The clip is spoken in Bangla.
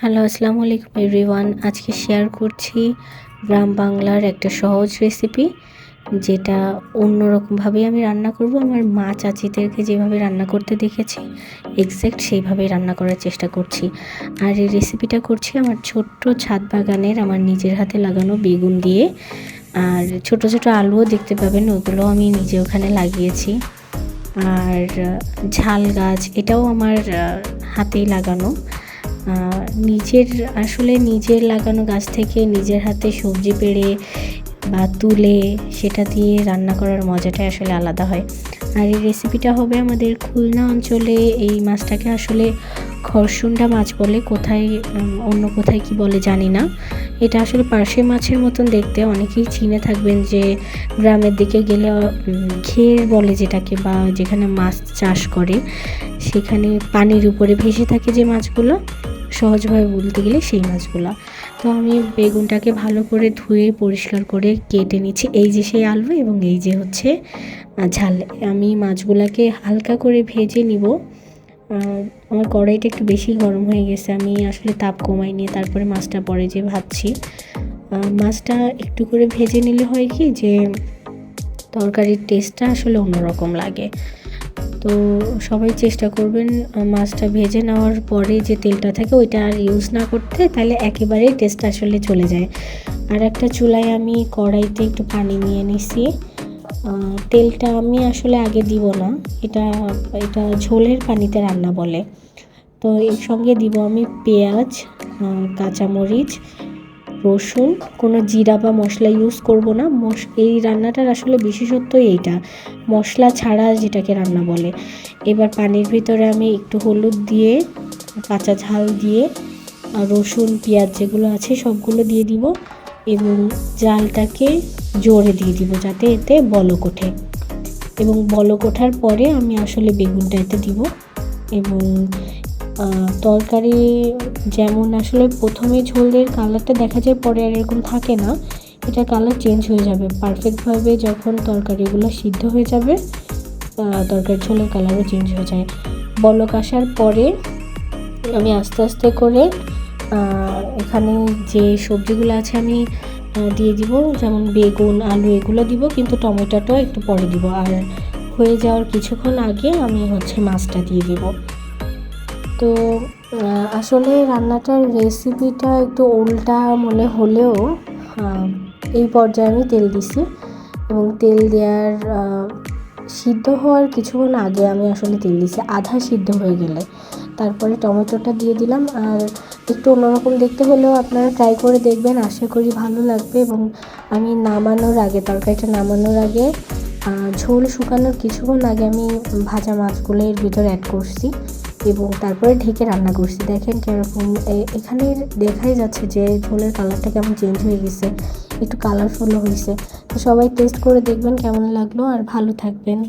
হ্যালো, আসসালামু আলাইকুম এভরিওয়ান। আজকে শেয়ার করছি গ্রাম বাংলার একটা সহজ রেসিপি, যেটা অন্যরকমভাবেই আমি রান্না করব। আমার মা চাচিদেরকে যেভাবে রান্না করতে দেখেছি, এক্স্যাক্ট সেইভাবেই রান্না করার চেষ্টা করছি। আর এই রেসিপিটা করছি আমার ছোট্ট ছাদ বাগানের আমার নিজের হাতে লাগানো বেগুন দিয়ে। আর ছোট ছোট আলুও দেখতে পাবেন, ওগুলো আমি নিজে ওখানে লাগিয়েছি। আর ঝাল গাছ, এটাও আমার হাতেই লাগানো। নিজের লাগানো গাছ থেকে নিজের হাতে সবজি পেড়ে বা তুলে সেটা দিয়ে রান্না করার মজাটাই আসলে আলাদা হয়। আর এই রেসিপিটা হবে আমাদের খুলনা অঞ্চলে। এই মাছটাকে আসলে খরসুন্ডা মাছ বলে, অন্য কোথায় কি বলে জানি না। এটা আসলে পার্শে মাছের মতন দেখতে, অনেকেই চিনে থাকবেন যে গ্রামের দিকে গেলে ঘের বলে যেটাকে, বা যেখানে মাছ চাষ করে সেখানে পানির উপরে ভেসে থাকে যে মাছগুলো, সহজভাবে বলতে গেলে সেই মাছগুলো। তো আমি বেগুনটাকে ভালো করে ধুয়ে পরিষ্কার করে কেটে নিচ্ছি। এই যে সেই আলু এবং এই যে হচ্ছে ঝাল। আমি মাছগুলোকে হালকা করে ভেজে নিব। আমার কড়াইটা একটু বেশি গরম হয়ে গেছে, আমি আসলে তাপ কমাই নিয়ে তারপরে মাছটা পরে যে ভাজছি। মাছটা একটু করে ভেজে নিলে হয় কি যে তরকারির টেস্টটা আসলে অন্যরকম লাগে। তো সবাই চেষ্টা করবেন মাছটা ভেজে নেওয়ার পরে যে তেলটা থাকে ওইটা আর ইউজ না করতে, তাহলে একেবারেই টেস্ট আসলে চলে যায়। আর একটা চুলায় আমি কড়াইতে একটু পানি নিয়ে নিছি। তেলটা আমি আসলে আগে দিব না, এটা এটা ঝোলের পানিতে রান্না বলে। তো এর সঙ্গে দিব আমি পেঁয়াজ, কাঁচামরিচ, রসুন। কোনো জিরা বা মশলা ইউজ করব না। এই রান্নাটার আসলে বিশেষত্বই এইটা, মশলা ছাড়া যেটাকে রান্না বলে। এবার পানির ভিতরে আমি একটু হলুদ দিয়ে, কাঁচা ঝাল দিয়ে, রসুন পেঁয়াজ যেগুলো আছে সবগুলো দিয়ে দিব এবং জালটাকে জোরে দিয়ে দিব যাতে এতে বলক ওঠে। এবং বলক ওঠার পরে আমি আসলে বেগুনটা এতে দিব। এবং তরকারি যেমন আসলে প্রথমে ঝোলের কালারটা দেখা যায়, পরে আর এরকম থাকে না, এটা কালার চেঞ্জ হয়ে যাবে পারফেক্টভাবে যখন তরকারিগুলো সিদ্ধ হয়ে যাবে। তরকারির ঝোলের কালারও চেঞ্জ হয়ে যায়। বলক আসার পরে আমি আস্তে আস্তে করে এখানে যে সবজিগুলো আছে আমি দিয়ে দিব, যেমন বেগুন, আলু এগুলো দিব, কিন্তু টমেটোটাও একটু পরে দিব। আর হয়ে যাওয়ার কিছুক্ষণ আগে আমি মাছটা দিয়ে দিব। তো আসলে রান্নাটার রেসিপিটা একটু উল্টা মনে হলেও এই পর্যায়ে আমি তেল দিছি এবং তেল দেওয়ার সিদ্ধ হওয়ার কিছুক্ষণ আগে আমি আসলে তেল দিছি, আধা সিদ্ধ হয়ে গেলে তারপরে টমেটোটা দিয়ে দিলাম। আর একটু অন্যরকম দেখতে হলেও আপনারা ট্রাই করে দেখবেন, আশা করি ভালো লাগবে। এবং আমি তরকারিটা নামানোর আগে ঝোল শুকানোর কিছুক্ষণ আগে আমি ভাজা মাছগুলো এর ভিতরে অ্যাড করছি এবং তারপরে ঢেকে রান্না করছি। দেখেন কীরকম এখানে দেখাই যাচ্ছে যে ঝোলের কালারটা কেমন চেঞ্জ হয়ে গেছে, একটু কালারফুলও হয়েছে। তো সবাই টেস্ট করে দেখবেন কেমন লাগলো, আর ভালো থাকবেন।